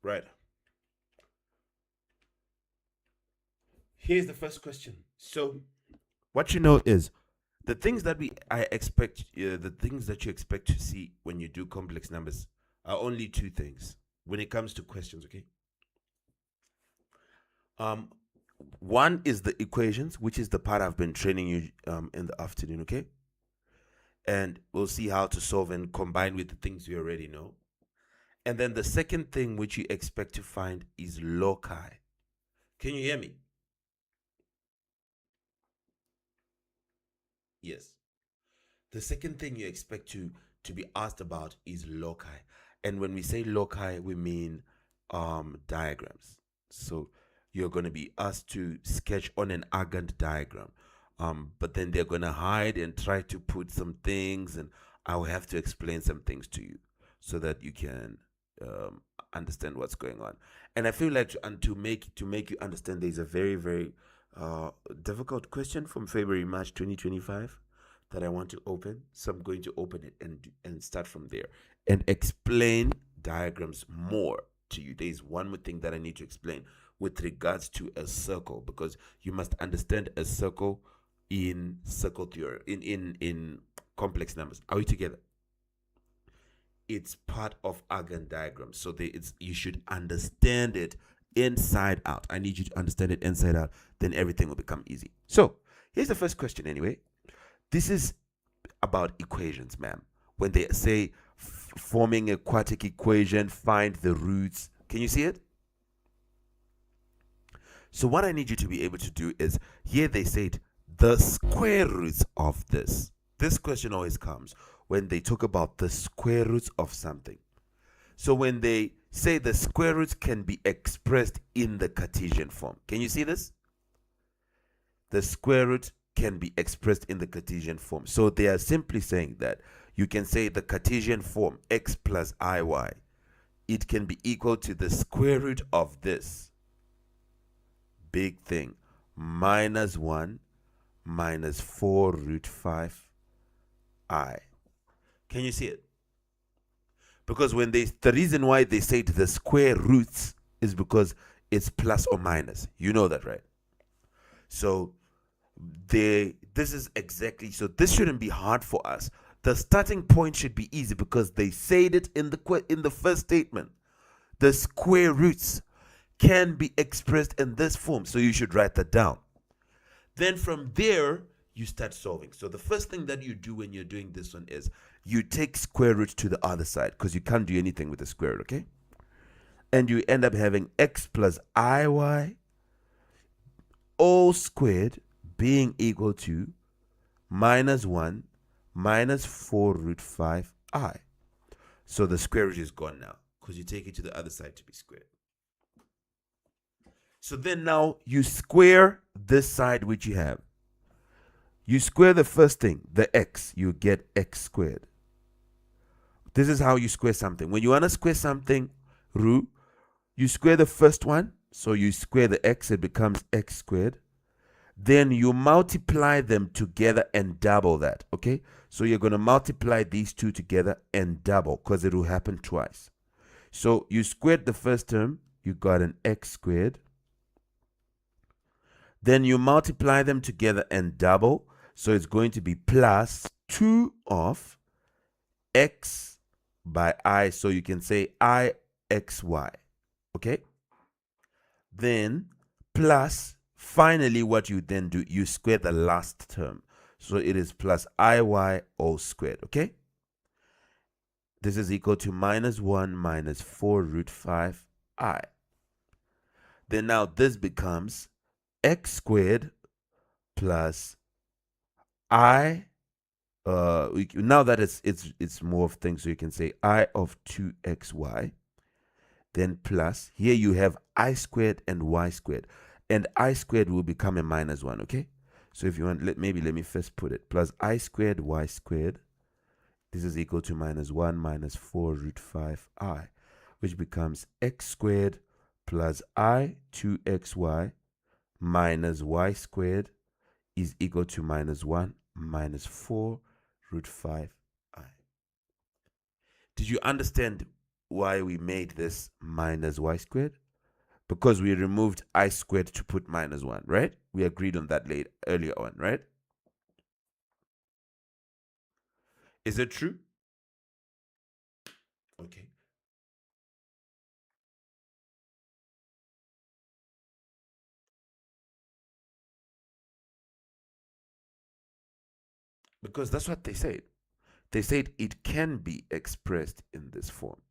Right. Here's the first question. So, what you know is the things that I expect, the things that you expect to see when you do complex numbers are only two things when it comes to questions. Okay. Um, One is the equations, which is the part I've been training you in the afternoon. Okay, and we'll see how to solve and combine with the things you already know. And then the second thing which you expect to find is loci. Can you hear me? Yes. The second thing you expect to be asked about is loci. And when we say loci, we mean diagrams. So you're going to be asked to sketch on an Argand diagram. But then they're going to hide and try to put some things, and I'll have to explain some things to you so that you can um, understand what's going on. And I feel like to make you understand, there's a very uh, difficult question from February March 2025 that I want to open. So I'm going to open it and start from there and explain diagrams more to you. There is one more thing that I need to explain with regards to a circle, because you must understand a circle in circle theory in complex numbers. Are we together? It's part of Argand diagrams, so it's you should understand it inside out. I need you to understand it inside out, then everything will become easy. So here's the first question anyway. This is about equations, ma'am. When they say forming a quadratic equation, find the roots. Can you see it? So what I need you to be able to do is, here they said the square roots of this. This question always comes when they talk about the square roots of something. So when they say the square roots can be expressed in the Cartesian form. Can you see this? The square root can be expressed in the Cartesian form. So they are simply saying that you can say the Cartesian form x plus iy, it can be equal to the square root of this big thing minus 1 minus 4 root 5 I. Can you see it? Because when the reason why they say the square roots is because it's plus or minus. You know that, right? So this is exactly, so this shouldn't be hard for us. The starting point should be easy because they said it in the first statement. The square roots can be expressed in this form, so you should write that down. Then from there you start solving. So the first thing that you do when you're doing this one is you take square root to the other side, because you can't do anything with the square root. Okay, and you end up having x plus iy all squared being equal to minus 1 minus 4 root 5 I. So the square root is gone now because you take it to the other side to be squared. So then now you square this side which you have. You square the first thing, the x, you get x squared. This is how you square something. When you want to square something, Ru, you square the first one. So you square the x, it becomes x squared. Then you multiply them together and double that. Okay, so you're going to multiply these two together and double, because it will happen twice. So you squared the first term, you got an x squared. Then you multiply them together and double, so it's going to be plus 2 of x by I, so you can say I xy. Okay, then plus, finally, what you then do, you square the last term. So it is plus iy all squared. Okay, this is equal to minus 1 minus 4 root 5 I. Then now this becomes x squared plus I. Now that it's more of things, so you can say I of 2xy. Then plus, here you have I squared and y squared, and I squared will become a minus 1. Okay, so if you want, let me first put it plus I squared y squared. This is equal to minus 1 minus 4 root 5 I, which becomes x squared plus I 2xy minus y squared is equal to minus 1 minus 4 root 5 I. Did you understand why we made this minus y squared? Because we removed I squared to put minus 1, right? We agreed on that earlier on, right? Is it true? Okay. Because that's what they said. They said it can be expressed in this form.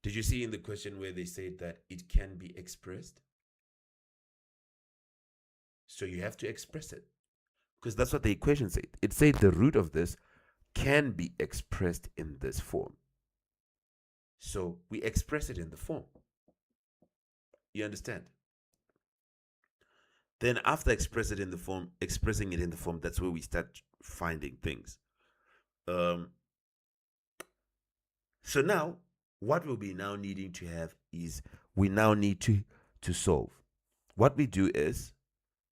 Did you see in the question where they said that it can be expressed? So you have to express it. Because that's what the equation said. It said the root of this can be expressed in this form. So we express it in the form. You understand? Then after expressing it in the form, that's where we start finding things. So now, what we'll be now needing to have is we now need to solve. What we do is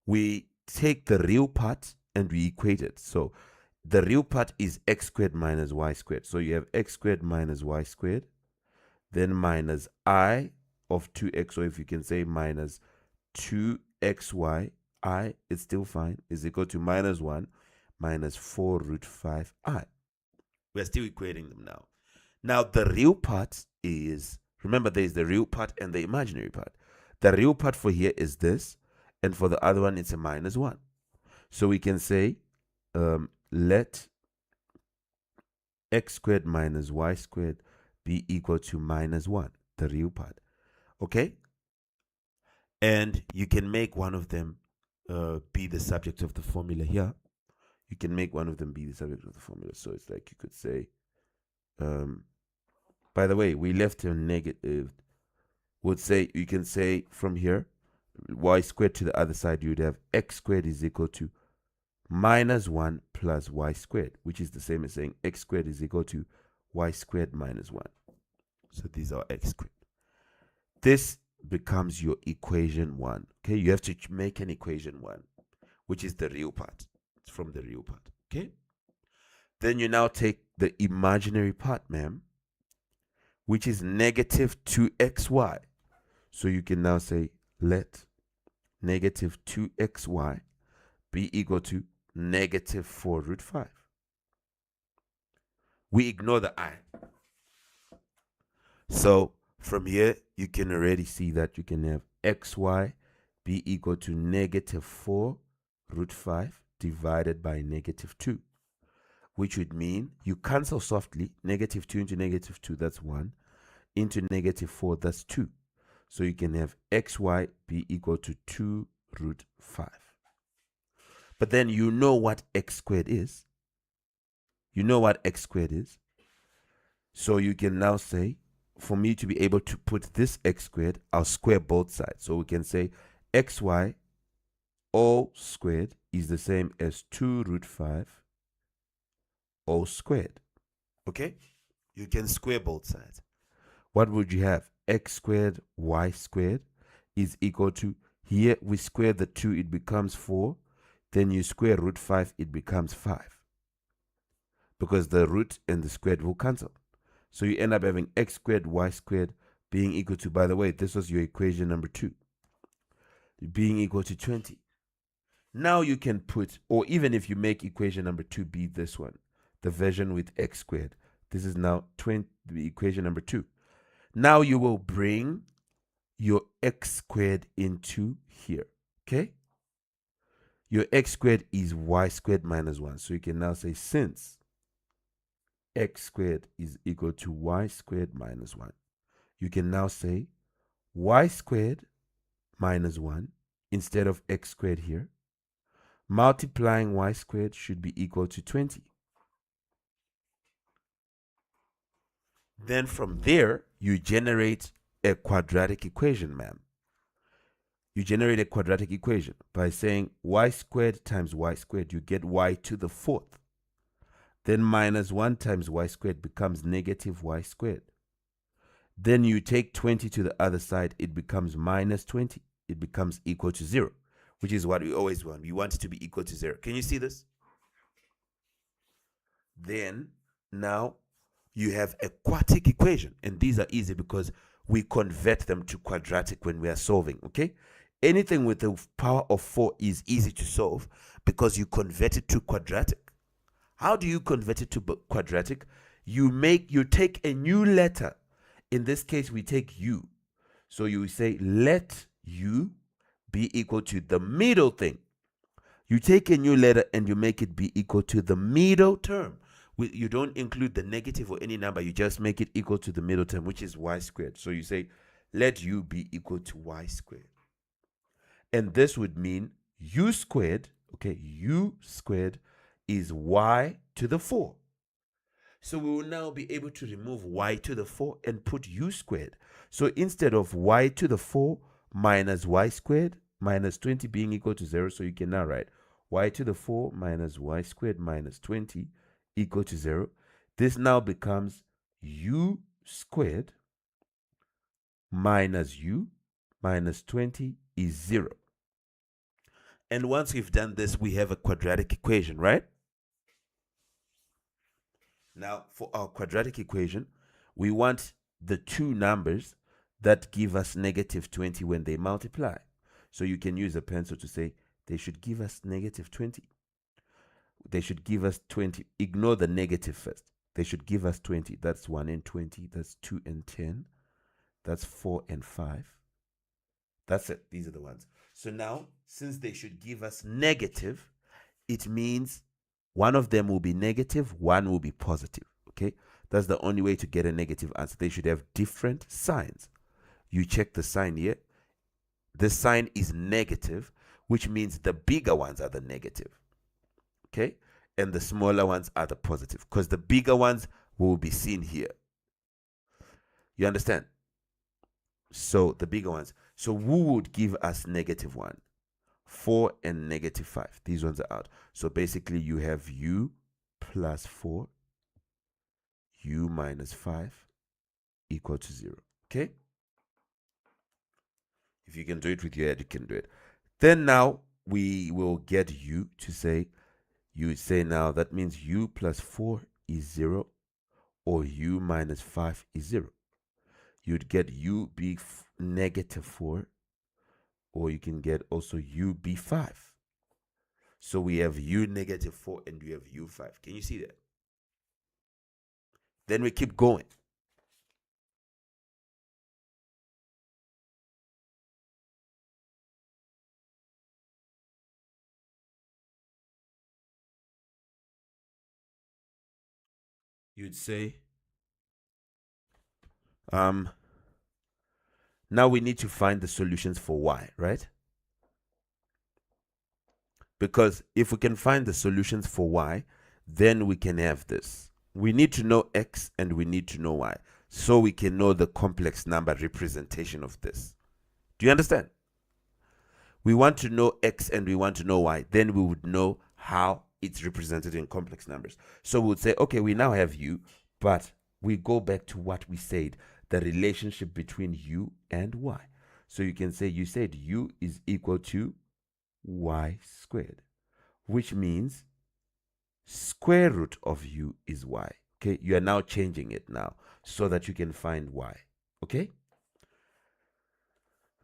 we take the real part and we equate it. So the real part is x squared minus y squared. So you have x squared minus y squared, then minus I of 2x, or if you can say minus 2xy, I, it's still fine, is equal to minus 1 minus 4 root 5i. We're still equating them now. Now, the real part is, remember, there's the real part and the imaginary part. The real part for here is this, and for the other one, it's a minus 1. So we can say, let x squared minus y squared be equal to minus 1, the real part. Okay? And you can make one of them be the subject of the formula here. You can make one of them be the subject of the formula. So it's like you could say, by the way, we left a negative. Would say, you can say from here, y squared to the other side, you'd have x squared is equal to minus 1 plus y squared, which is the same as saying x squared is equal to y squared minus 1. So these are x squared. This becomes your equation 1. Okay, you have to make an equation 1, which is the real part. It's from the real part. Okay, then you now take the imaginary part, ma'am, which is negative 2xy. So you can now say, let negative 2xy be equal to negative 4 root 5. We ignore the I. So from here, you can already see that you can have xy be equal to negative 4 root 5 divided by negative 2, which would mean you cancel softly. Negative 2 into negative 2, that's 1. Into negative 4, that's 2. So you can have xy be equal to 2 root 5. But then you know what x squared is. You know what x squared is. So you can now say, for me to be able to put this x squared, I'll square both sides. So we can say xy all squared is the same as 2 root 5 all squared. Okay? You can square both sides. What would you have? X squared y squared is equal to, here we square the 2, it becomes 4. Then you square root 5, it becomes 5. Because the root and the squared will cancel. So you end up having x squared y squared being equal to, by the way, this was your equation number 2, being equal to 20. Now you can put, or even if you make equation number 2 be this one, the version with x squared, this is now the equation number 2. Now you will bring your x squared into here, okay? Your x squared is y squared minus 1. So you can now say, since x squared is equal to y squared minus 1, you can now say y squared minus 1 instead of x squared here. Multiplying y squared should be equal to 20. Then from there, you generate a quadratic equation, ma'am. You generate a quadratic equation by saying y squared times y squared, you get y to the 4th. Then minus 1 times y squared becomes negative y squared. Then you take 20 to the other side, it becomes minus 20. It becomes equal to 0, which is what we always want. We want it to be equal to 0. Can you see this? Then Now you have a quartic equation, and these are easy because we convert them to quadratic when we are solving. Okay, anything with the power of 4 is easy to solve because you convert it to quadratic. How do you convert it to quadratic? You take a new letter. In this case, we take u. So you say let u be equal to the middle thing. You take a new letter and you make it be equal to the middle term. You don't include the negative or any number. You just make it equal to the middle term, which is y squared. So you say let u be equal to y squared. And this would mean u squared, okay, u squared is y to the 4. So we will now be able to remove y to the 4 and put u squared. So instead of y to the 4 minus y squared minus 20 being equal to 0, so you can now write y to the 4 minus y squared minus 20 equal to 0. This now becomes u squared minus u minus 20 is 0. And once we've done this, we have a quadratic equation, right? Now, for our quadratic equation, we want the two numbers that give us negative 20 when they multiply. So you can use a pencil to say they should give us negative 20. They should give us 20. Ignore the negative first. They should give us 20. That's 1 and 20. That's 2 and 10. That's 4 and 5. That's it. These are the ones. So now, since they should give us negative, it means one of them will be negative, one will be positive. Okay? That's the only way to get a negative answer. They should have different signs. You check the sign here. The sign is negative, which means the bigger ones are the negative. Okay? And the smaller ones are the positive, because the bigger ones will be seen here. You understand? So the bigger ones. So who would give us negative 1? 4 and negative 5. These ones are out. So basically you have u plus 4, u minus 5 equal to 0. Okay? If you can do it with your head, you can do it. Then now we will get u to say, you say now that means u plus 4 is 0 or u minus 5 is 0. You'd get u be negative 4, or you can get also u be 5. So we have u negative 4 and we have u 5. Can you see that? Then we keep going. You'd say, now we need to find the solutions for y, right? Because if we can find the solutions for y, then we can have this. We need to know x and we need to know y, so we can know the complex number representation of this. Do you understand? We want to know x and we want to know y, then we would know how it's represented in complex numbers. So we would say, okay, we now have u, but we go back to what we said, the relationship between u and y. So you can say, you said u is equal to y squared, which means square root of u is y. Okay, you are now changing it now so that you can find y. Okay,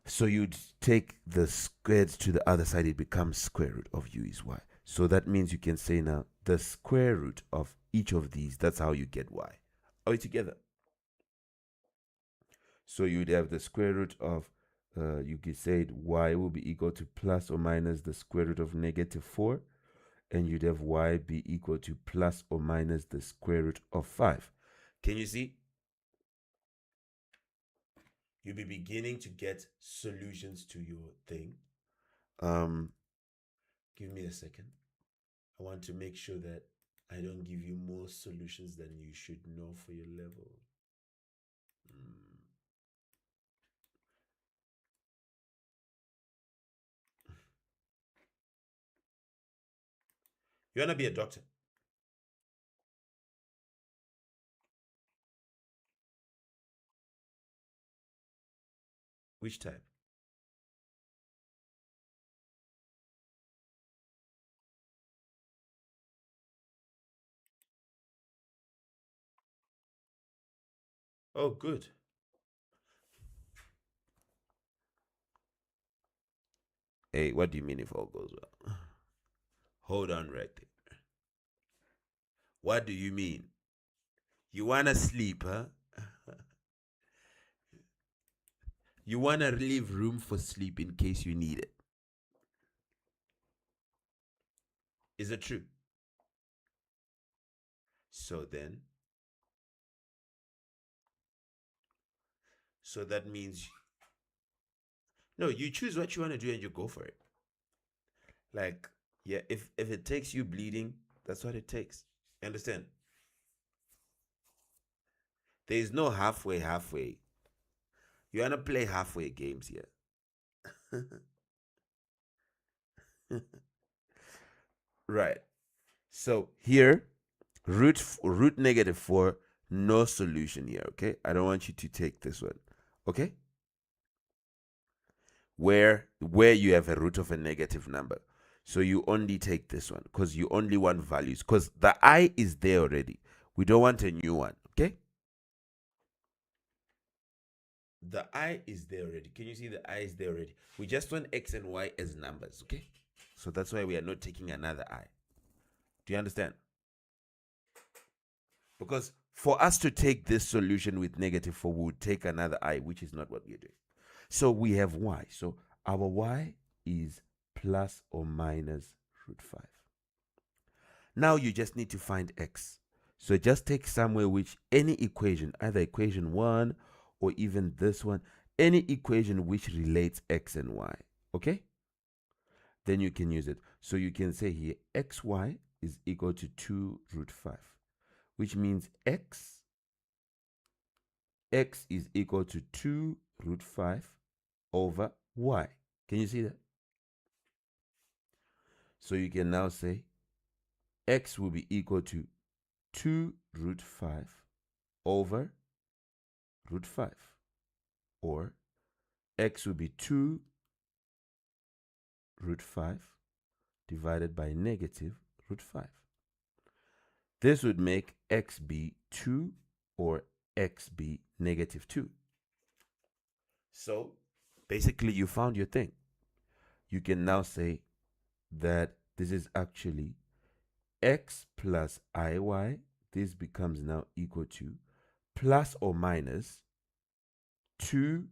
so you'd take the squared to the other side, it becomes square root of u is y. So that means you can say now the square root of each of these, that's how you get y. Are we together? So you'd have the square root of, you could say y will be equal to plus or minus the square root of negative 4. And you'd have y be equal to plus or minus the square root of 5. Can you see? You'll be beginning to get solutions to your thing. Give me a second. I want to make sure that I don't give you more solutions than you should know for your level. You want to be a doctor? Which type? Oh, good. Hey, what do you mean if all goes well? Hold on right there. What do you mean? You wanna sleep, huh? You wanna leave room for sleep in case you need it. Is it true? So that means no, you choose what you want to do and you go for it. Like, yeah, if it takes you bleeding, that's what it takes. Understand? There is no halfway. You wanna play halfway games here. Right. So here, root negative 4, no solution here, okay? I don't want you to take this one. Okay? Where you have a root of a negative number. So you only take this one because you only want values, because the I is there already. We don't want a new one, okay? The I is there already. Can you see the I is there already? We just want X and Y as numbers, okay? So that's why we are not taking another I. Do you understand? Because for us to take this solution with negative 4, we would take another I, which is not what we're doing. So we have Y. So our Y is plus or minus root 5. Now you just need to find X. So just take somewhere which any equation, either equation 1 or even this one, any equation which relates X and Y. Okay? Then you can use it. So you can say here, XY is equal to 2 root 5, which means X is equal to 2 root 5 over Y. Can you see that? So you can now say X will be equal to 2 root 5 over root 5. Or X will be 2 root 5 divided by negative root 5. This would make X be 2 or X be negative 2. So basically you found your thing. You can now say that this is actually X plus IY. This becomes now equal to plus or minus 2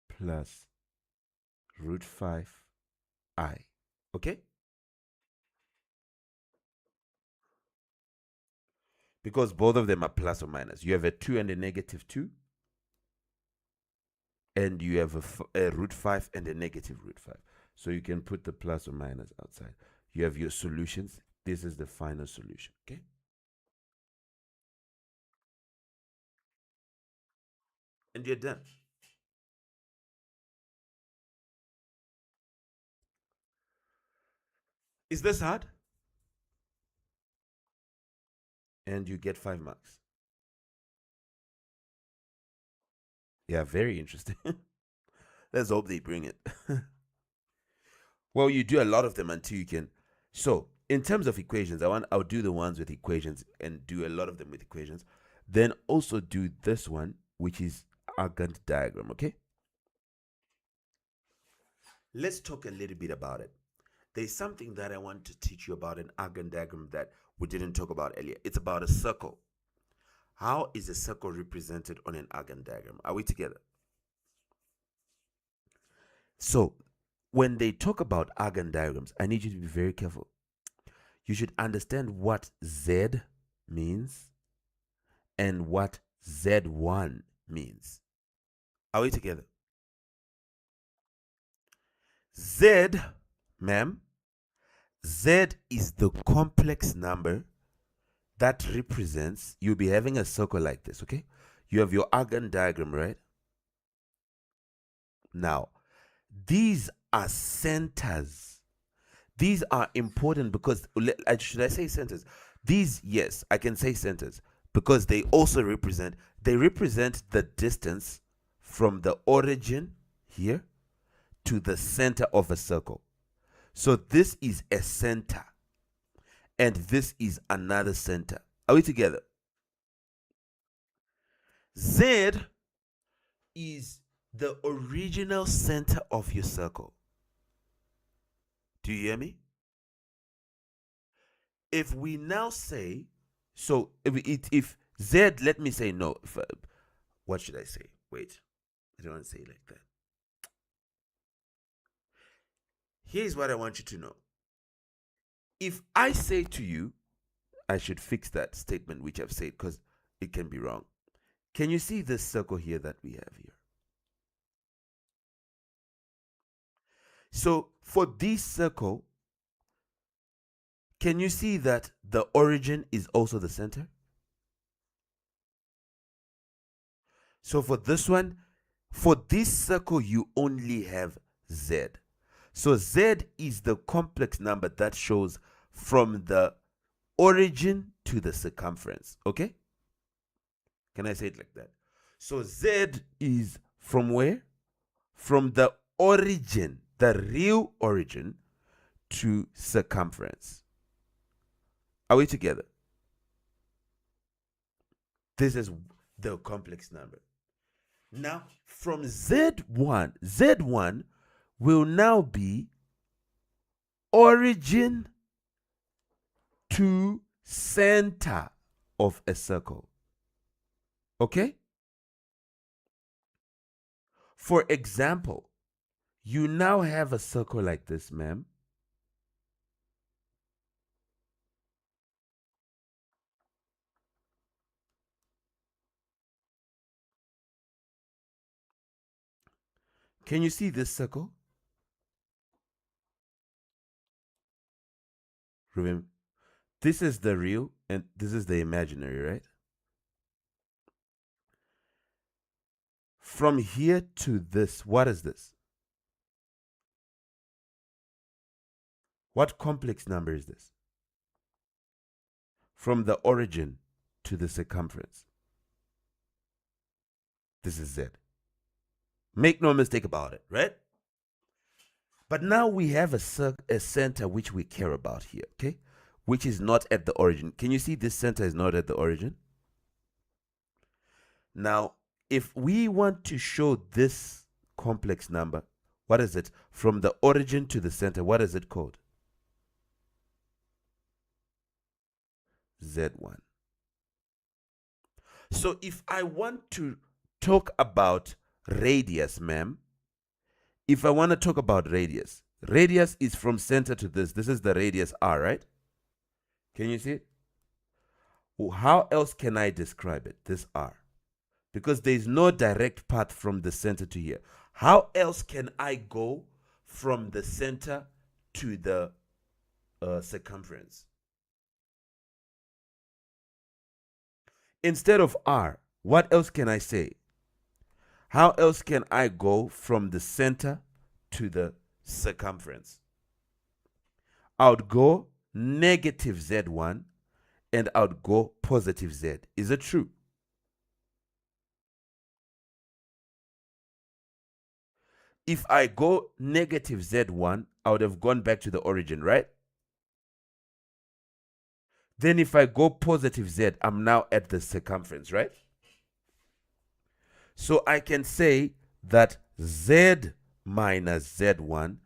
plus root 5I. Okay? Because both of them are plus or minus. You have a 2 and a negative 2. And you have a root 5 and a negative root 5. So you can put the plus or minus outside. You have your solutions. This is the final solution. Okay? And you're done. Is this hard? And you get 5 marks. Yeah, very interesting. Let's hope they bring it. Well, you do a lot of them until you can. So, in terms of equations, I'll do the ones with equations and do a lot of them with equations. Then also do this one, which is Argand diagram, okay? Let's talk a little bit about it. There's something that I want to teach you about an Argand diagram that we didn't talk about earlier. It's about a circle. How is a circle represented on an Argand diagram? Are we together? So, when they talk about Argand diagrams, I need you to be very careful. You should understand what Z means and what Z1 means. Are we together? Z, ma'am, Z is the complex number that represents, you'll be having a circle like this, okay? You have your Argand diagram, right? Now, these are centers. These are important because, should I say centers? These, yes, I can say centers because they also represent the distance from the origin here to the center of a circle. So this is a center and this is another center. Are we together? Z is the original center of your circle. Do you hear me? If we now say, so if Z, let me say no. What should I say? Wait, I don't want to say it like that. Here's what I want you to know. If I say to you, I should fix that statement which I've said because it can be wrong. Can you see this circle here that we have here? So for this circle, can you see that the origin is also the center? So for this one, for this circle, you only have Z. So Z is the complex number that shows from the origin to the circumference. Okay? Can I say it like that? So Z is from where? From the origin, the real origin, to circumference. Are we together? This is the complex number. Now, from Z1 will now be origin to center of a circle. Okay? For example, you now have a circle like this, ma'am. Can you see this circle? Remember, this is the real and this is the imaginary, right? From here to this, what is this? What complex number is this? From the origin to the circumference. This is Z. Make no mistake about it, right? But now we have a center which we care about here, okay? Which is not at the origin. Can you see this center is not at the origin? Now, if we want to show this complex number, what is it? From the origin to the center, what is it called? Z1. So if I want to talk about radius, ma'am, if I want to talk about radius is from center to this. This is the radius R, right? Can you see it? Well, how else can I describe it, this R? Because there is no direct path from the center to here. How else can I go from the center to the circumference? Instead of R, what else can I say? How else can I go from the center to the circumference? I would go negative Z1 and I would go positive Z. Is it true? If I go negative Z1, I would have gone back to the origin, right? Then if I go positive Z, I'm now at the circumference, right? So I can say that Z minus Z1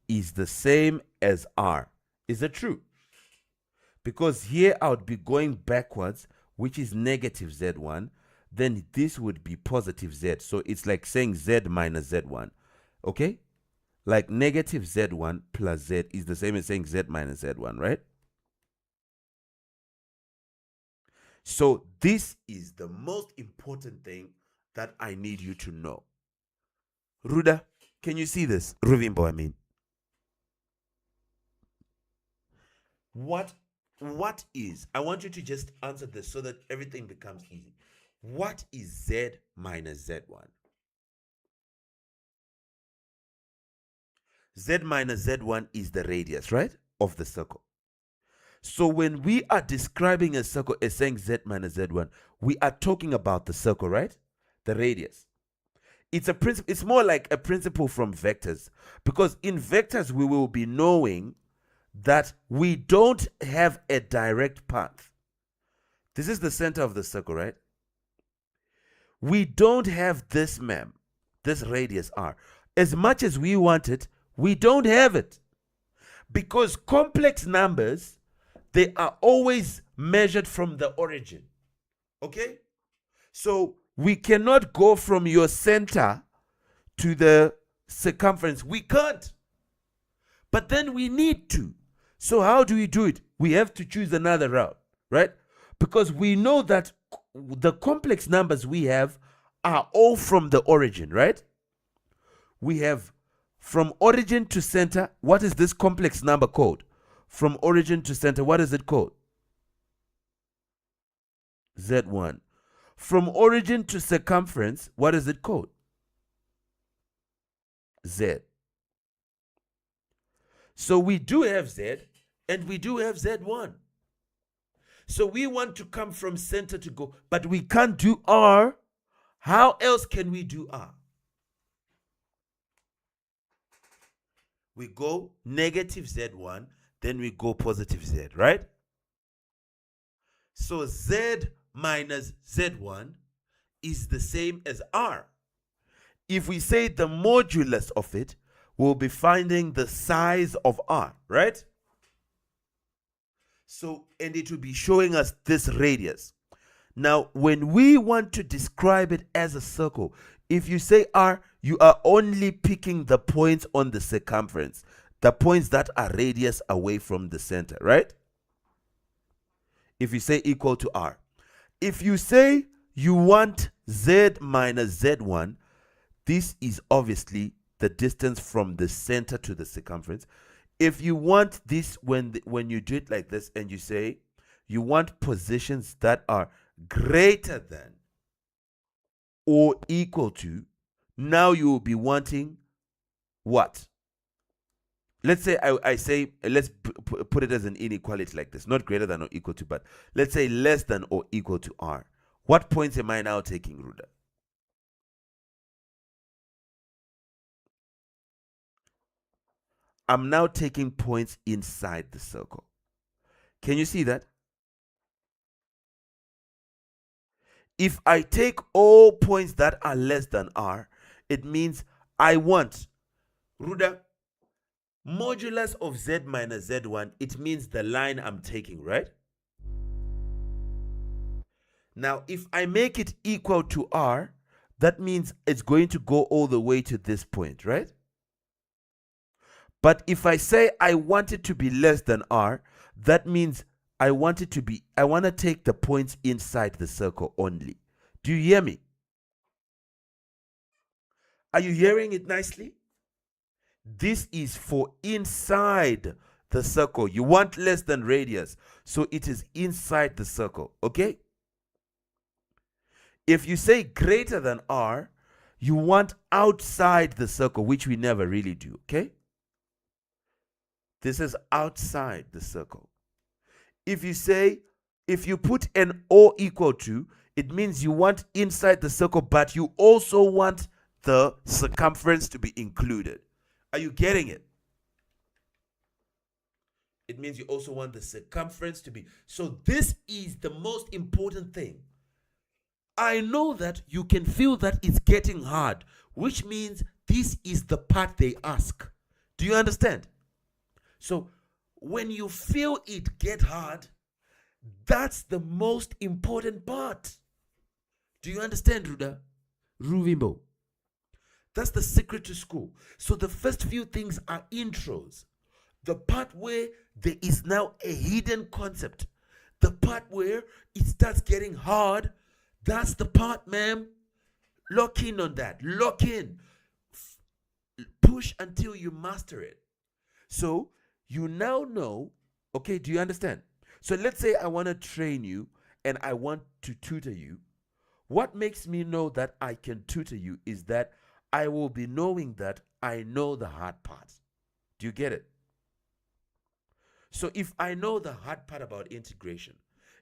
is the same as R. Is it true? Because here I would be going backwards, which is negative Z1. Then this would be positive Z. So it's like saying Z minus Z1. Okay? Like negative Z1 plus Z is the same as saying Z minus Z1, right? So this is the most important thing that I need you to know. Ruda, can you see this? Ruvimbo, I mean. What is, I want you to just answer this so that everything becomes easy. What is Z minus Z1? Z minus Z1 is the radius, right, of the circle. So when we are describing a circle as saying Z minus Z1, we are talking about the circle, right? The radius. It's a principle. It's more like a principle from vectors, because in vectors we will be knowing that we don't have a direct path. This is the center of the circle, right? we don't have this, ma'am, this radius r. As much as we want it, we don't have it. Because complex numbers, they are always measured from the origin. Okay? So we cannot go from your center to the circumference. We can't. But then we need to. So how do we do it? We have to choose another route, right? Because we know that the complex numbers we have are all from the origin, right? We have from origin to center. What is this complex number called? From origin to center, what is it called? Z1. From origin to circumference, what is it called? Z. So we do have Z and we do have Z1. So we want to come from center to go, but we can't do R. How else can we do R? We go negative Z1, then we go positive Z, right? So Z minus Z1 is the same as R. If we say the modulus of it, we'll be finding the size of R, right? So, and it will be showing us this radius. Now, when we want to describe it as a circle, if you say R, you are only picking the points on the circumference, the points that are radius away from the center, right? If you say equal to R. If you say you want Z minus Z1, this is obviously the distance from the center to the circumference. If you want this, when you do it like this and you say you want positions that are greater than or equal to, now you will be wanting what? Let's say I say, let's put it as an inequality like this, not greater than or equal to, but let's say less than or equal to R. What points am I now taking, Ruda? I'm now taking points inside the circle. Can you see that? If I take all points that are less than R, it means I want, Ruda, modulus of Z minus Z1, it means the line I'm taking, right? Now, if I make it equal to R, that means it's going to go all the way to this point, right? But if I say I want it to be less than R, that means I want to take the points inside the circle only. Do you hear me? Are you hearing it nicely? This is for inside the circle. You want less than radius, so it is inside the circle, okay? If you say greater than R, you want outside the circle, which we never really do, okay? This is outside the circle. If you put an O equal to, it means you want inside the circle, but you also want the circumference to be included. Are you getting it? It means you also want the circumference to be. So this is the most important thing. I know that you can feel that it's getting hard, which means this is the part they ask. Do you understand? So when you feel it get hard, that's the most important part. Do you understand, Ruda? Ruvimbo. That's the secret to school. So the first few things are intros. The part where there is now a hidden concept. The part where it starts getting hard, that's the part, ma'am. Lock in on that. Lock in. Push until you master it. So you now know, okay, do you understand? So let's say I want to train you and I want to tutor you. What makes me know that I can tutor you is that I will be knowing that I know the hard part. Do you get it? So if I know the hard part about integration,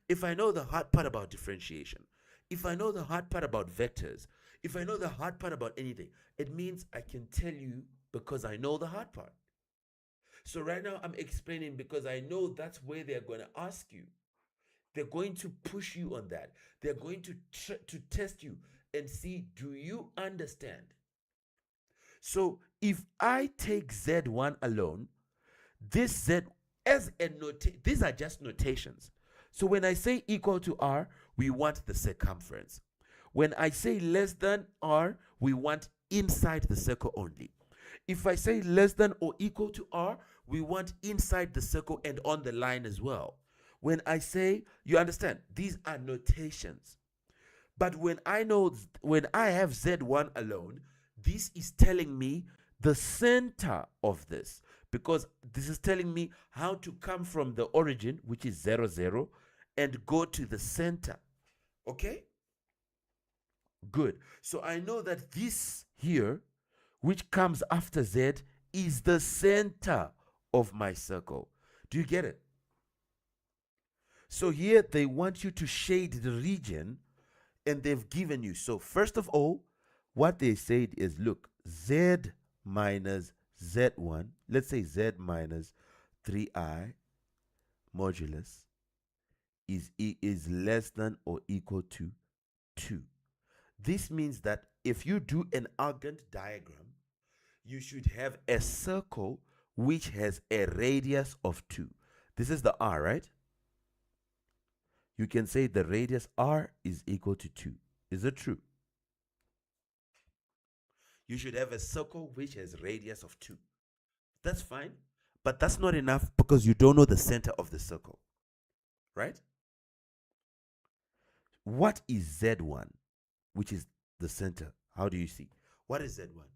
if I know the hard part about differentiation, if I know the hard part about vectors, if I know the hard part about anything, it means I can tell you because I know the hard part. So right now I'm explaining because I know that's where they're going to ask you. They're going to push you on that. They're going to test you. and see, do you understand? So if I take Z1 alone, this Z as a these are just notations. So when I say equal to R, we want the circumference. When I say less than R, we want inside the circle only. If I say less than or equal to R, we want inside the circle and on the line as well. When I say, you understand, these are notations. But when I have Z1 alone, this is telling me the center of this, because this is telling me how to come from the origin, which is 0, 0, and go to the center. Okay? Good. So I know that this here, which comes after Z, is the center of my circle. Do you get it? So here they want you to shade the region, and they've given you. So first of all, what they said is, look, Z minus Z1, let's say Z minus 3I modulus is less than or equal to 2. This means that if you do an Argand diagram, you should have a circle which has a radius of 2. This is the R, right? You can say the radius R is equal to 2. Is it true? You should have a circle which has radius of 2. That's fine, but that's not enough because you don't know the center of the circle, right? What is Z1, which is the center? How do you see? What is Z1?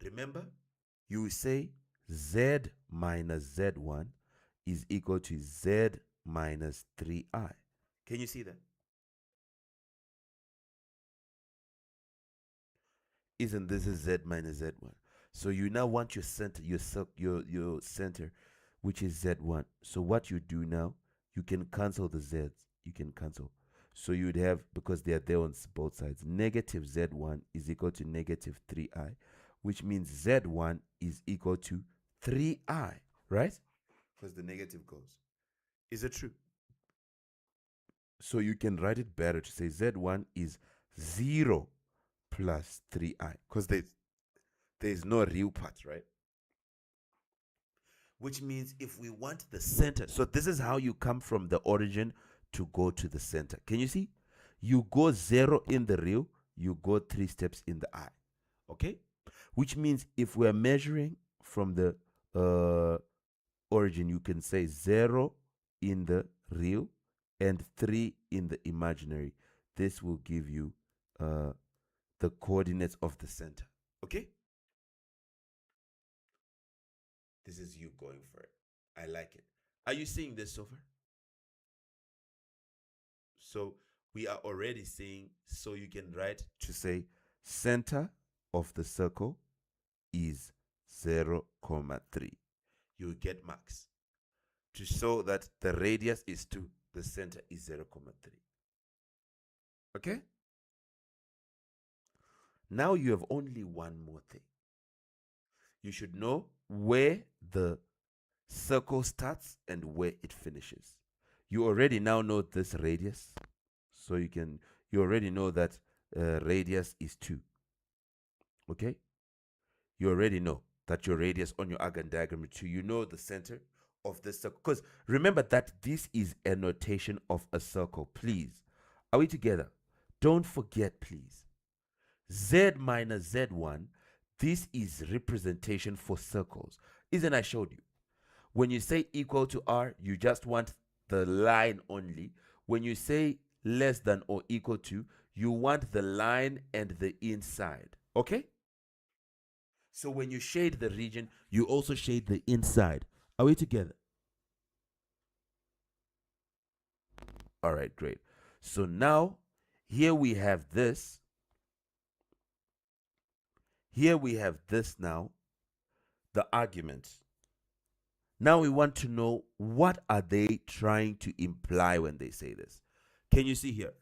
Remember, you will say Z minus Z1 is equal to Z minus 3I. Can you see that? Isn't this is Z minus Z1? So you now want your center, your center, which is Z1. So what you do now, you can cancel the Z's. You can cancel. So you'd have, because they are there on both sides, negative Z1 is equal to negative 3I, which means Z1 is equal to 3I, right? Because the negative goes. Is it true? So you can write it better to say Z1 is 0 plus 3I, because there's no real part, right? Which means if we want the center, so this is how you come from the origin to go to the center. Can you see? You go 0 in the real, you go 3 steps in the I. Okay? Which means if we're measuring from the origin, you can say 0 in the real and 3 in the imaginary. This will give you the coordinates of the center. Okay? This is you going for it. I like it. Are you seeing this so far? So we are already seeing, so you can write to say center of the circle is 0, 3. You get marks to show that the radius is 2, the center is 0, 3. Okay? Now you have only one more thing. You should know where the circle starts and where it finishes. You already now know this radius. So you already know that radius is 2. Okay? You already know that your radius on your Argand diagram is 2. You know the center of the circle. Because remember that this is a notation of a circle. Please. Are we together? Don't forget, please. Z minus Z1, this is representation for circles. Isn't I showed you? When you say equal to R, you just want the line only. When you say less than or equal to, you want the line and the inside. Okay? So when you shade the region, you also shade the inside. Are we together? All right, great. So now, here we have this. Here we have this now, the argument. Now we want to know, what are they trying to imply when they say this? Can you see here?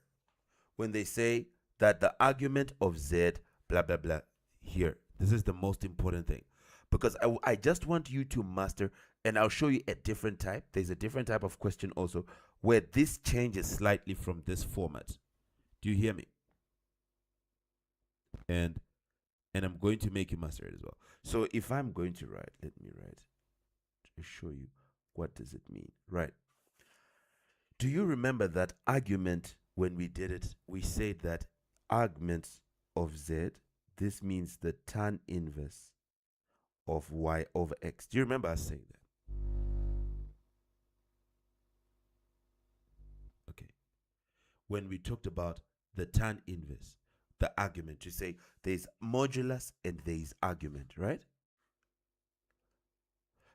When they say that the argument of Z, blah, blah, blah, here. This is the most important thing. Because I just want you to master, and I'll show you a different type. There's a different type of question also, where this changes slightly from this format. Do you hear me? and I'm going to make you master it as well. So if I'm going to write, let me write to show you what does it mean. Right. Do you remember that argument when we did it? We said that argument of z, this means the tan inverse of y over x. Do you remember us saying that? Okay. When we talked about the tan inverse, the argument, you say there's modulus and there's argument, right?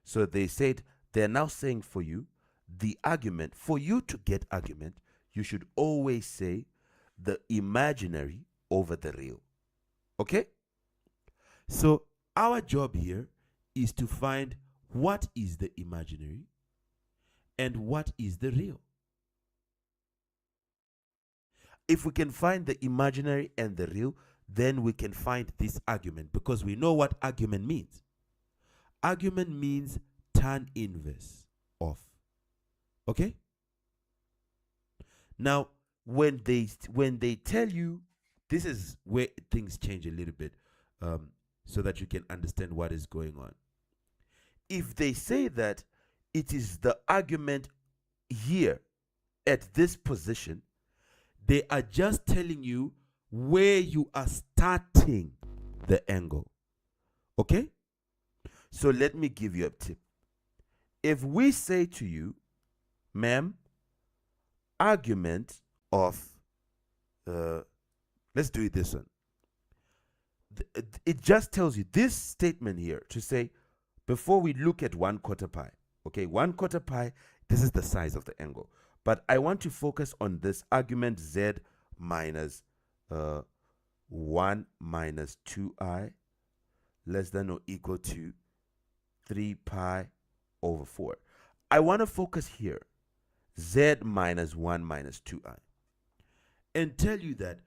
So they said they're now saying for you, the argument, for you to get argument, you should always say the imaginary over the real. Okay? So our job here is to find what is the imaginary and what is the real. If we can find the imaginary and the real, then we can find this argument, because we know what argument means. Argument means tan inverse of. Okay? Now, when they tell you, this is where things change a little bit, so that you can understand what is going on. If they say that it is the argument here at this position, they are just telling you where you are starting the angle. Okay? So let me give you a tip. If we say to you, ma'am, argument of, let's do it this one. It just tells you this statement here to say, before we look at 1/4 pi, okay, 1/4 pi, this is the size of the angle. But I want to focus on this argument z minus 1 minus 2i less than or equal to 3 pi over 4. I want to focus here, z minus 1 minus 2i, and tell you that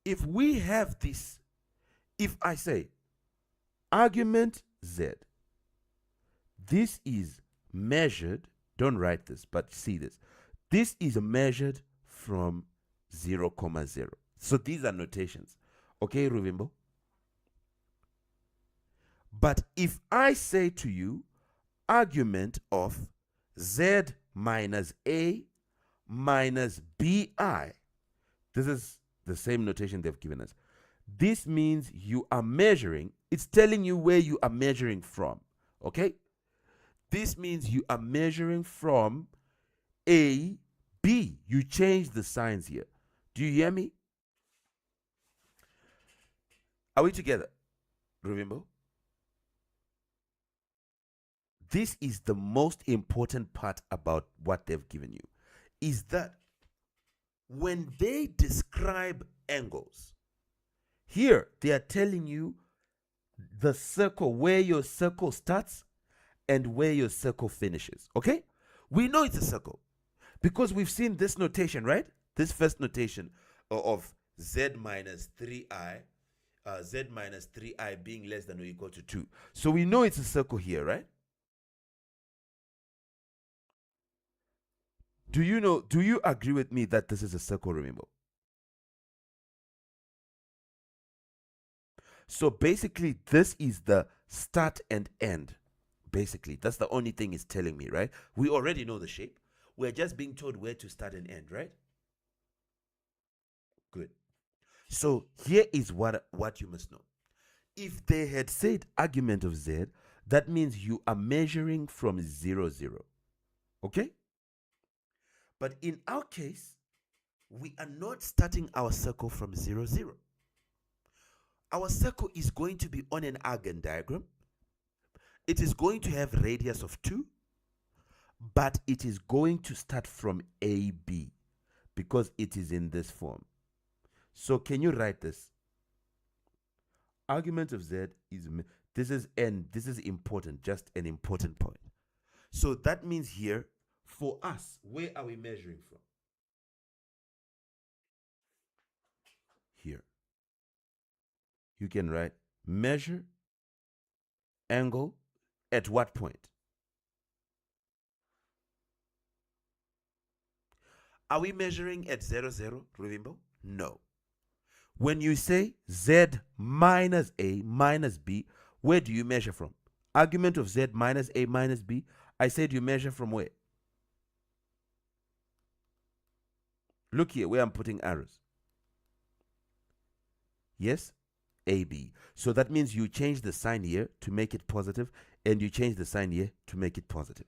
if we have this, if I say argument z, this is measured, don't write this, but see this. This is measured from 0, 0. So these are notations. Okay, Ruvimbo? But if I say to you, argument of z minus a minus bi, this is the same notation they've given us. This means you are measuring, it's telling you where you are measuring from. Okay? This means you are measuring from A, B. You change the signs here. Do you hear me? Are we together? Ruvimbo? This is the most important part about what they've given you, is that when they describe angles, here they are telling you the circle, where your circle starts and where your circle finishes. Okay? We know it's a circle because we've seen this notation, right? This first notation of z minus 3i, being less than or equal to 2. So we know it's a circle here, right? Do you agree with me that this is a circle, remember? So basically, this is the start and end. Basically, that's the only thing it's telling me, right? We already know the shape. We're just being told where to start and end, right? Good. So here is what you must know. If they had said argument of z, that means you are measuring from 0, 0. Okay? But in our case, we are not starting our circle from 0, 0. Our circle is going to be on an Argand diagram. It is going to have radius of 2, but it is going to start from AB because it is in this form. So can you write this? Argument of z is, this is important, just an important point. So that means here, for us, where are we measuring from? Here. You can write measure angle at what point? Are we measuring at 0, 0, Ruvimbo? No. When you say Z minus A minus B, where do you measure from? Argument of Z minus A minus B, I said you measure from where? Look here where I'm putting arrows. Yes? AB. So that means you change the sign here to make it positive, and you change the sign here to make it positive.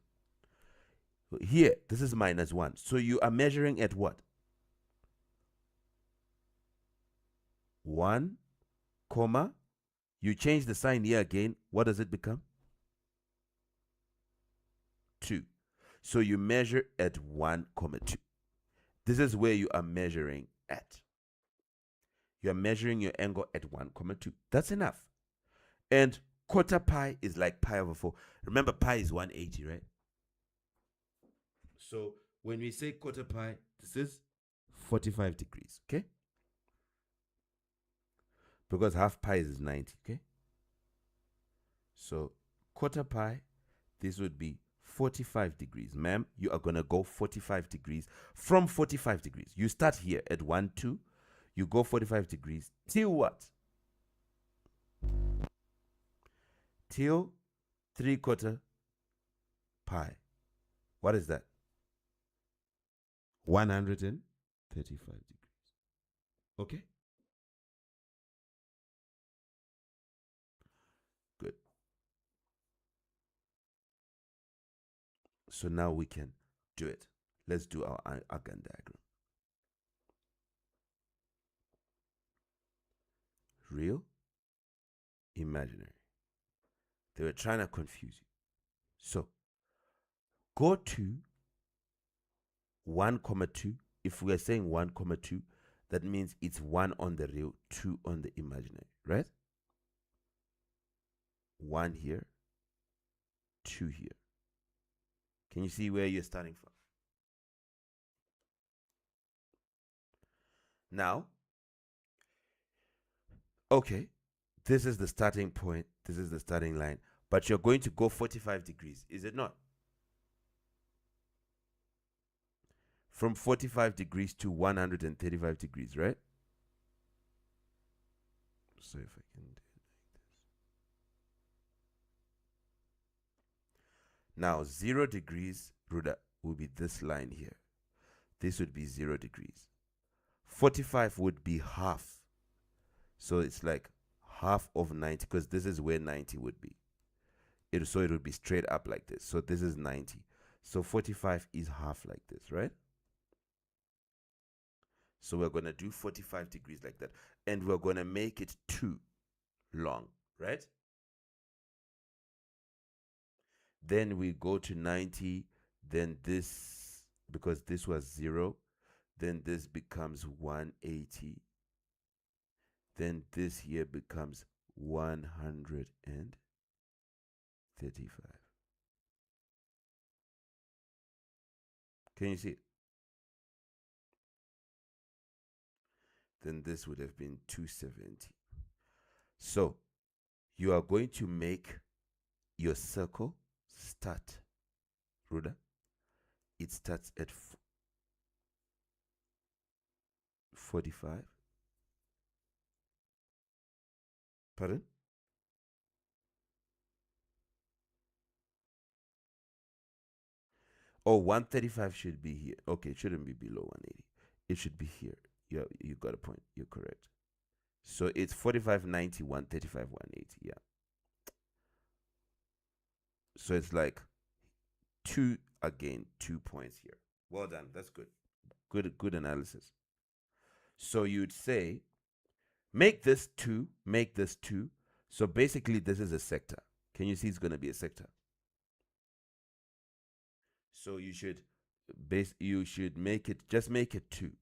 Here, this is minus 1. So you are measuring at what? 1, comma. You change the sign here again. What does it become? 2. So you measure at 1, comma 2. This is where you are measuring at. You are measuring your angle at 1, comma 2. That's enough. And quarter pi is like pi over 4. Remember, pi is 180, right? So when we say quarter pi, this is 45 degrees, okay? Because half pi is 90, okay? So quarter pi, this would be 45 degrees. Ma'am, you are going to go 45 degrees from 45 degrees. You start here at 1, 2. You go 45 degrees till what? Till 3/4 pi. What is that? 135 degrees. Okay? Good. So now we can do it. Let's do our Argand diagram. Real, imaginary. They were trying to confuse you. So go to 1, 2. If we are saying 1, 2, that means it's 1 on the real, 2 on the imaginary, right? 1 here, 2 here. Can you see where you're starting from? Now, okay, this is the starting point. This is the starting line. But you're going to go 45 degrees, is it not? From 45 degrees to 135 degrees, right? So if I can do it like this. Now, 0 degrees, Ruda, will be this line here. This would be 0 degrees. 45 would be half. So it's like half of 90, because this is where 90 would be. So it would be straight up like this. So this is 90. So 45 is half like this, right? So we're going to do 45 degrees like that. And we're going to make it 2 long, right? Then we go to 90. Then this, because this was 0, then this becomes 180. Then this here becomes 135. Can you see it? Then this would have been 270. So you are going to make your circle start, Ruda. It starts at 45. Pardon? Oh, 135 should be here. Okay, it shouldn't be below 180. It should be here. You got a point. You're correct. So it's 45, 90, 135, 180. Yeah. So it's like 2 again, 2 points here. Well done. That's good. Good analysis. So you'd say, make this 2, make this 2. So basically, this is a sector. Can you see it's going to be a sector? So you should make it, just make it 2.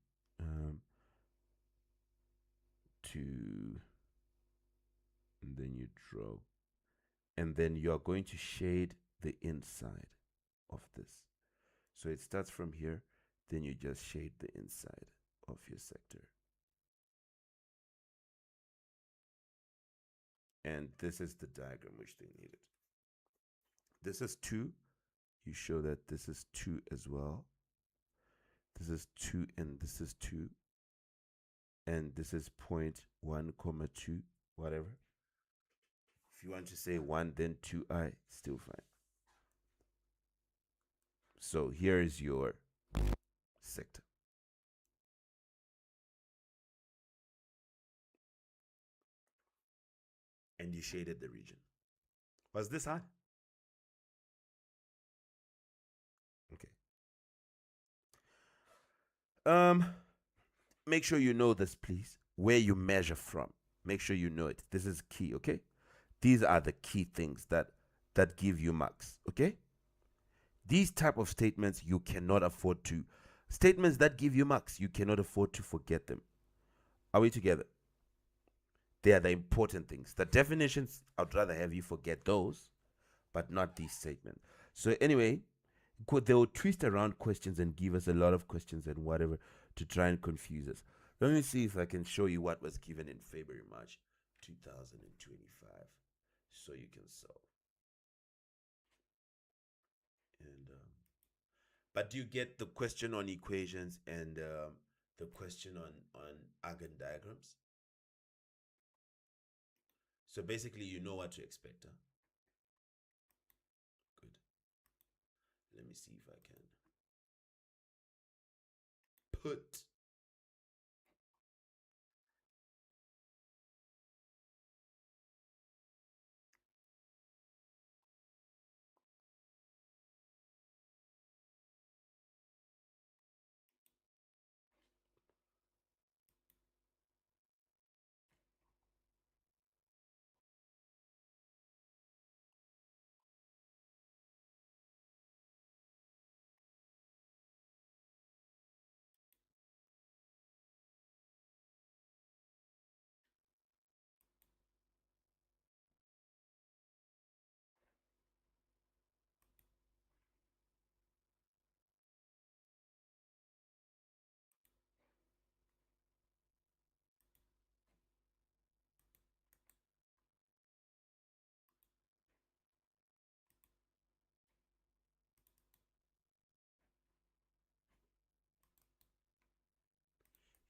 2, and then you draw, and then you're going to shade the inside of this. So it starts from here, then you just shade the inside of your sector. And this is the diagram which they needed. This is 2. You show that this is 2 as well. This is 2 and this is 2. and this is 0.1 comma 2, whatever. If you want to say 1 then 2i, still fine. So here is your sector. And you shaded the region. Was this hard? Okay. Make sure you know this, please. Where you measure from. Make sure you know it. This is key, okay? These are the key things that give you marks, okay? These type of statements you cannot afford to. Statements that give you marks, you cannot afford to forget them. Are we together? They are the important things. The definitions, I'd rather have you forget those, but not these statements. So anyway, they will twist around questions and give us a lot of questions and whatever to try and confuse us. Let me see if I can show you what was given in February, March 2025, so you can solve. And but do you get the question on equations and the question on Argand diagrams? So basically, you know what to expect, huh? Good. Let me see if I can put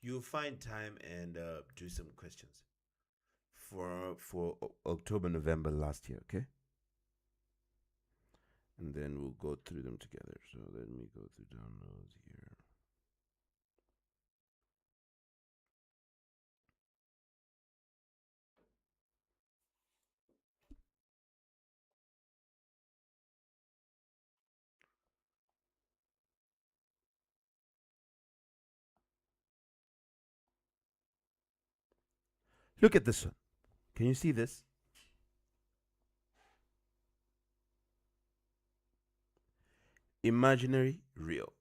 you'll find time and do some questions for October, November last year, okay? And then we'll go through them together. So let me go through downloads here. Look at this one. Can you see this? Imaginary, real.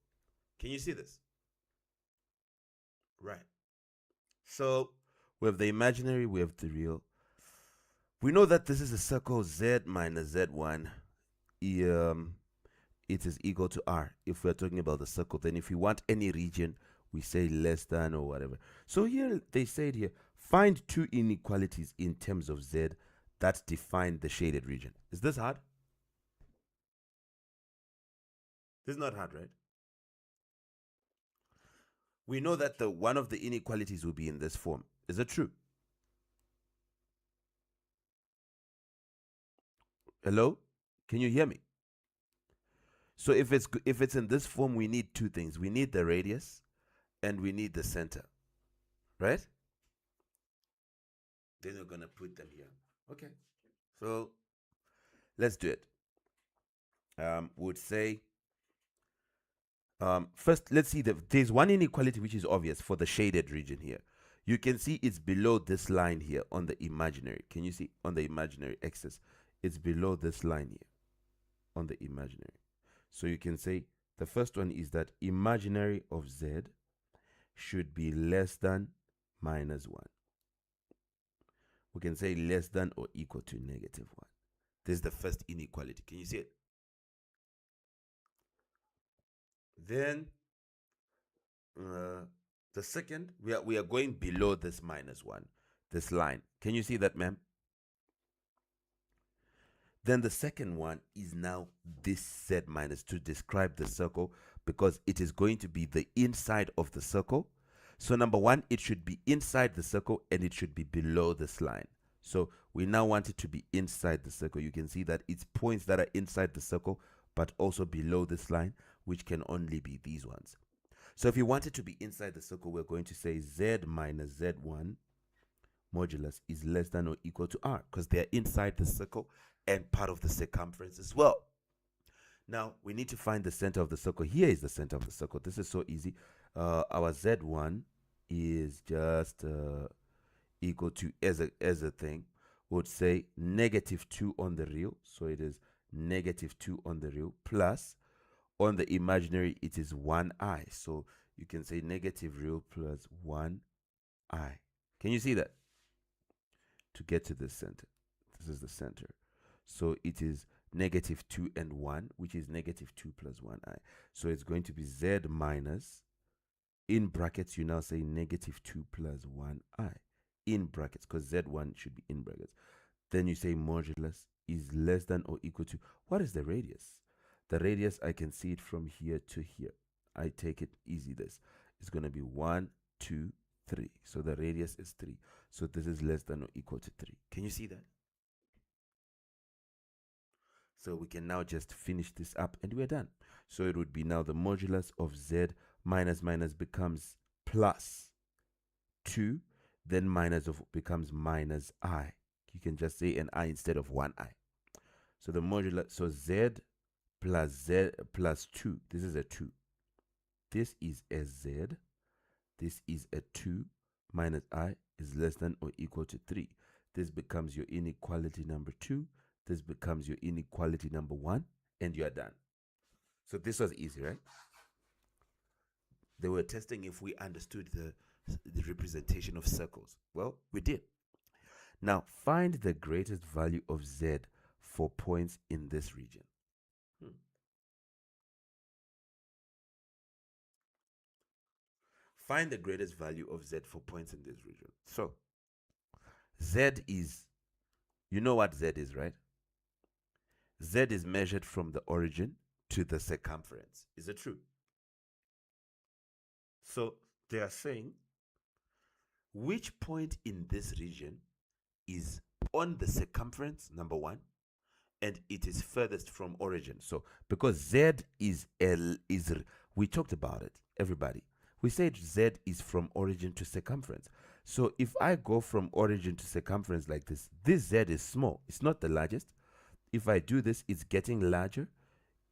Can you see this? Right. So we have the imaginary, we have the real. We know that this is a circle z minus z1. It is equal to r. If we're talking about the circle, then if we want any region, we say less than or whatever. So here they said here, find two inequalities in terms of z that define the shaded region. Is this hard? This is not hard, right? We know that the one of the inequalities will be in this form. Is it true? Hello? Can you hear me? So if it's in this form, we need two things. We need the radius and we need the center. Right? Then we're going to put them here. Okay. So let's do it. Would say first, let's see there's one inequality which is obvious for the shaded region here. You can see it's below this line here on the imaginary. Can you see on the imaginary axis? It's below this line here on the imaginary. So you can say the first one is that imaginary of z should be less than minus 1. We can say less than or equal to negative 1. This is the first inequality. Can you see it? Then the second, we are going below this minus 1, this line. Can you see that, ma'am? Then the second one is now this z minus to describe the circle, because it is going to be the inside of the circle. So number one, it should be inside the circle and it should be below this line. So we now want it to be inside the circle. You can see that it's points that are inside the circle, but also below this line, which can only be these ones. So if you want it to be inside the circle, we're going to say z minus z1 modulus is less than or equal to r, because they're inside the circle and part of the circumference as well. Now we need to find the center of the circle. Here is the center of the circle. This is so easy. Our z1 is just equal to, as a thing, would say -2 on the real. So it is -2 on the real, plus on the imaginary it is 1i. So you can say negative real plus 1i. Can you see that? To get to the center, this is the center. So it is -2 and 1, which is -2 plus 1i. So it's going to be z minus, in brackets, you now say -2 plus 1i, in brackets, because z1 should be in brackets. Then you say modulus is less than or equal to, what is the radius? The radius, I can see it from here to here. I take it easy. This is going to be 1, 2, 3. So the radius is 3. So this is less than or equal to 3. Can you see that? So we can now just finish this up and we're done. So it would be now the modulus of z minus becomes plus 2, then minus of becomes minus I. You can just say an I instead of 1i. So the modulus, so z plus 2, this is a 2. This is a z, this is a 2, minus I is less than or equal to 3. This becomes your inequality number 2. This becomes your inequality number 1, and you are done. So this was easy, right? They were testing if we understood the representation of circles. Well, we did. Now, find the greatest value of z for points in this region. Find the greatest value of z for points in this region. So, z is, you know what z is, right? Z is measured from the origin to the circumference. Is it true? So they are saying which point in this region is on the circumference, number one, and it is furthest from origin. So because Z is we talked about it, everybody. We said Z is from origin to circumference. So if I go from origin to circumference like this Z is small. It's not the largest. If I do this, it's getting larger,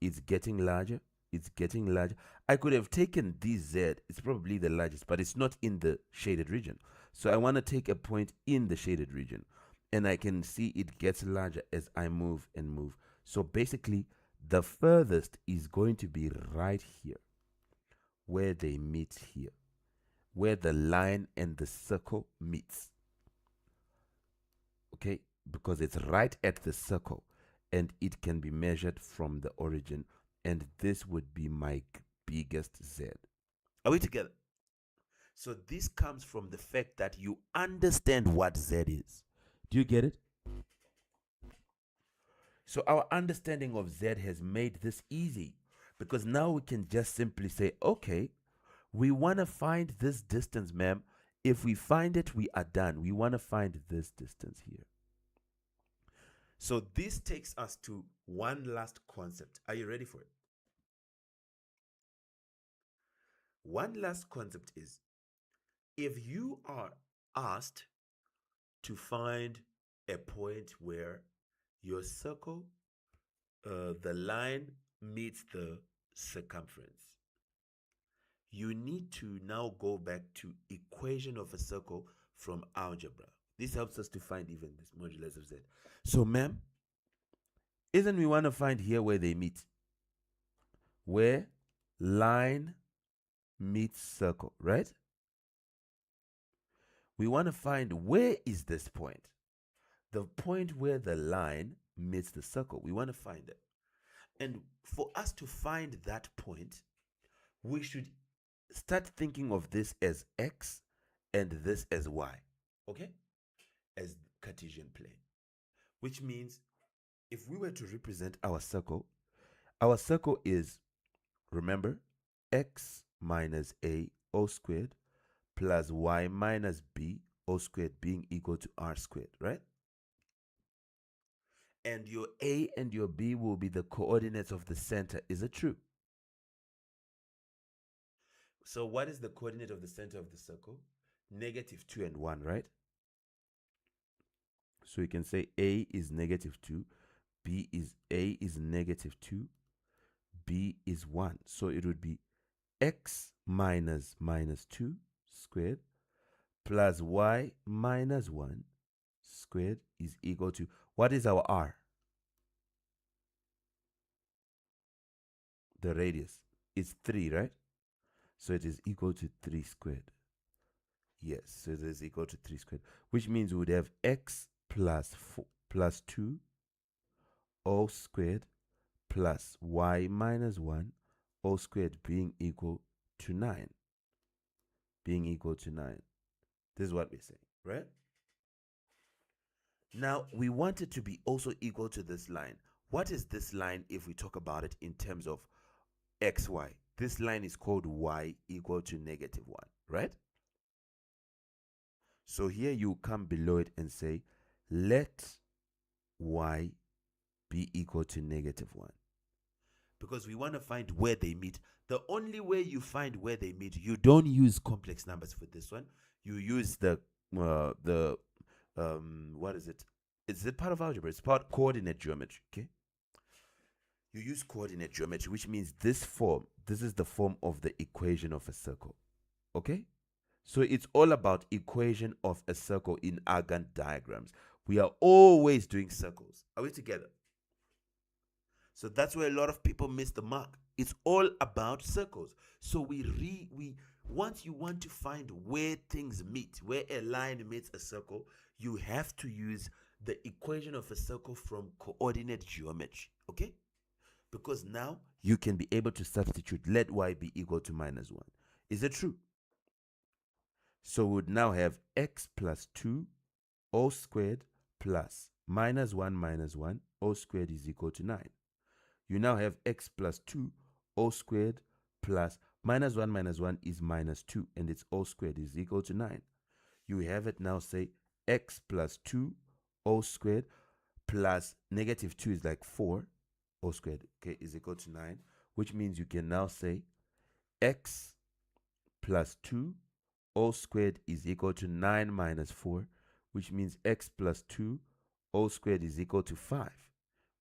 it's getting larger, it's getting larger. I could have taken this Z, it's probably the largest, but it's not in the shaded region. So I want to take a point in the shaded region, and I can see it gets larger as I move and move. So basically, the furthest is going to be right here, where they meet here, where the line and the circle meets. Okay, because it's right at the circle, and it can be measured from the origin, and this would be my biggest Z. Are we together? So this comes from the fact that you understand what Z is. Do you get it? So our understanding of Z has made this easy, because now we can just simply say, okay, we want to find this distance, ma'am. If we find it, we are done. We want to find this distance here. So this takes us to one last concept. Are you ready for it? One last concept is, if you are asked to find a point where your circle, the line meets the circumference, you need to now go back to equation of a circle from algebra. This helps us to find even this modulus of Z. So, ma'am, isn't we want to find here where they meet? Where line meets circle, right? We want to find where is this point? The point where the line meets the circle. We want to find it. And for us to find that point, we should start thinking of this as x and this as y, okay? As Cartesian plane. Which means if we were to represent our circle is, remember, x minus a all squared plus y minus b all squared being equal to r squared, right? And your a and your b will be the coordinates of the center. Is it true? So what is the coordinate of the center of the circle? Negative 2 and 1, right? So you can say a is negative 2, a is negative 2, b is 1. So it would be x minus minus 2 squared plus y minus 1 squared is equal to, what is our r? The radius is 3, right? So it is equal to 3 squared. Yes, so it is equal to 3 squared, which means we would have x plus 4 plus 2 all squared plus y minus 1 all squared being equal to 9. Being equal to 9. This is what we're saying, right? Now, we want it to be also equal to this line. What is this line if we talk about it in terms of xy? This line is called y equal to negative 1, right? So here you come below it and say, let y be equal to negative 1. Because we want to find where they meet. The only way you find where they meet, you don't use complex numbers for this one. You use the what is it? It's a part of algebra. It's part coordinate geometry, okay? You use coordinate geometry, which means this is the form of the equation of a circle, okay? So it's all about equation of a circle in Argand diagrams. We are always doing circles. Are we together? So that's where a lot of people miss the mark. It's all about circles. So we once you want to find where things meet, where a line meets a circle, you have to use the equation of a circle from coordinate geometry, okay? Because now you can be able to substitute let y be equal to minus 1. Is it true? So we would now have x plus 2 all squared plus minus 1 all squared is equal to 9. You now have x plus 2 all squared plus minus 1 is minus 2, and its all squared is equal to 9. You have it now say x plus 2 all squared plus negative 2 is like 4 all squared, okay, is equal to 9, which means you can now say x plus 2 all squared is equal to 9 minus 4, which means x plus 2 all squared is equal to 5,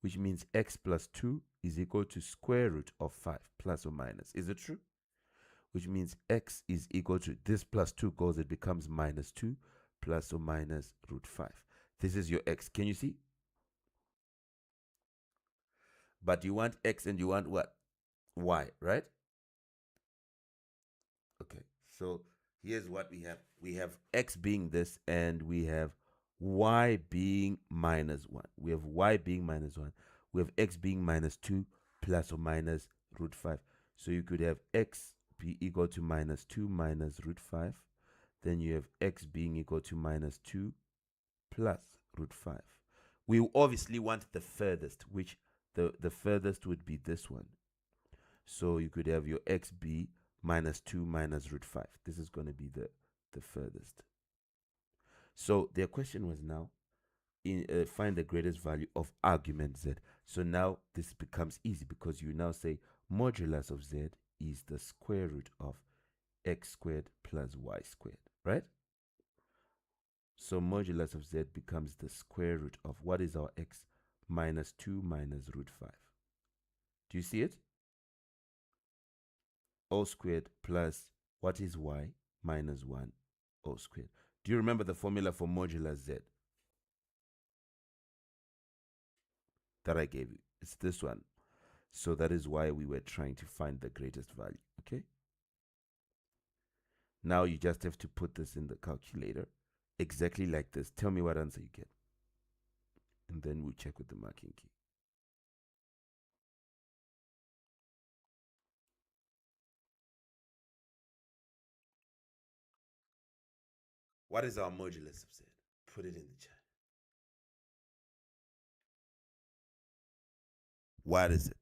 which means x plus 2 is equal to square root of 5 plus or minus. Is it true? Which means x is equal to, this plus 2 goes, it becomes minus 2 plus or minus root 5. This is your x. Can you see? But you want x and you want what? Y, right? Okay, so here's what we have. We have x being this, and we have y being minus 1. We have y being minus 1. We have x being minus 2 plus or minus root 5. So you could have x be equal to minus 2 minus root 5. Then you have x being equal to minus 2 plus root 5. We obviously want the furthest, which the furthest would be this one. So you could have your x be minus 2 minus root 5. This is going to be the furthest. So their question was now, find the greatest value of argument z. So now this becomes easy because you now say modulus of z is the square root of x squared plus y squared, right? So modulus of z becomes the square root of, what is our x? Minus 2 minus root 5. Do you see it? All squared plus, what is y? Minus 1 all squared. Do you remember the formula for modulus z that I gave you? It's this one. So that is why we were trying to find the greatest value, okay? Now you just have to put this in the calculator exactly like this. Tell me what answer you get. And then we'll check with the marking key. What is our modulus of z? Put it in the chat. What is it?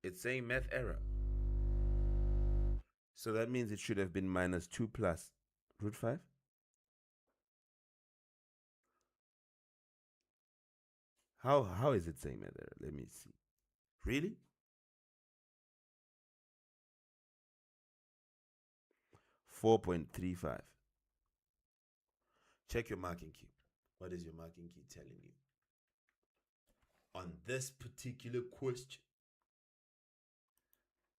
It's saying math error. So that means it should have been minus 2 plus root 5. How is it saying math error? Let me see. Really? 4.35. Check your marking key. What is your marking key telling you? On this particular question.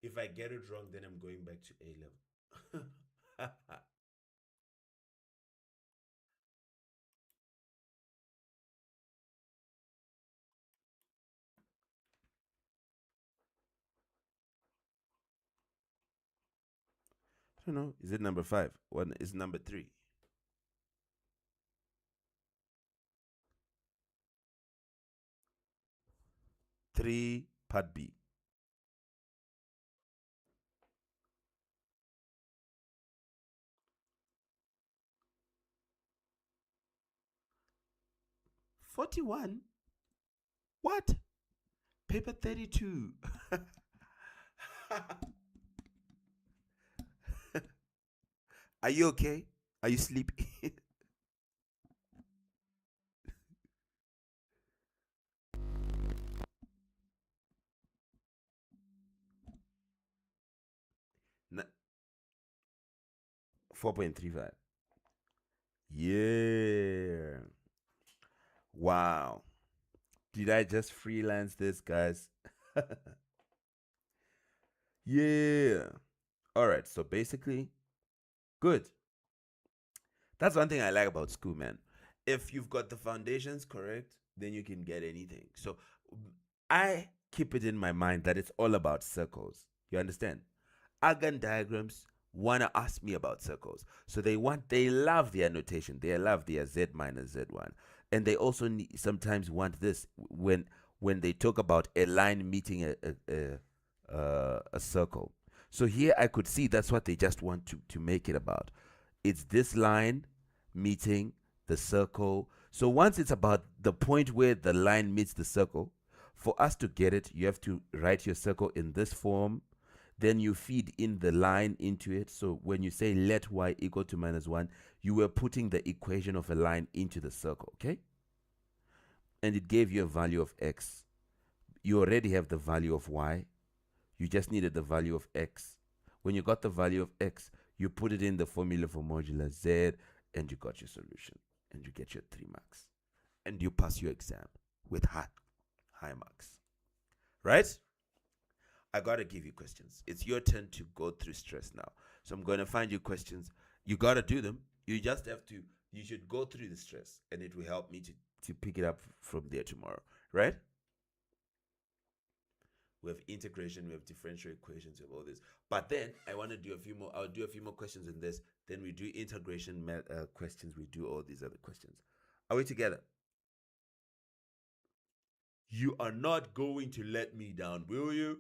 If I get it wrong, then I'm going back to A level. I don't know. Is it number 5? One is number 3. Three, part B. $41? What? Paper 32. Are you okay? Are you sleepy? Na- 4.35. Yeah. Wow. Did I just freelance this, guys? Yeah. All right. So basically, good. That's one thing I like about school, man. If you've got the foundations correct, then you can get anything. So I keep it in my mind that it's all about circles. You understand? Argand diagrams want to ask me about circles. So they love their notation. They love their Z minus Z1. And they also sometimes want this when they talk about a line meeting a circle. So here I could see that's what they just want to make it about. It's this line meeting the circle. So once it's about the point where the line meets the circle, for us to get it, you have to write your circle in this form. Then you feed in the line into it. So when you say let y equal to minus 1, you were putting the equation of a line into the circle, okay? And it gave you a value of x. You already have the value of y. You just needed the value of x. When you got the value of x, you put it in the formula for modular z, and you got your solution. And you get your 3 marks. And you pass your exam with high marks. Right? I got to give you questions. It's your turn to go through stress now. So I'm going to find you questions. You got to do them. You just have to, you should go through the stress, and it will help me to pick it up from there tomorrow. Right? We have integration, we have differential equations, we have all this. But then I want to do a few more. I'll do a few more questions in this. Then we do integration questions. We do all these other questions. Are we together? You are not going to let me down, will you?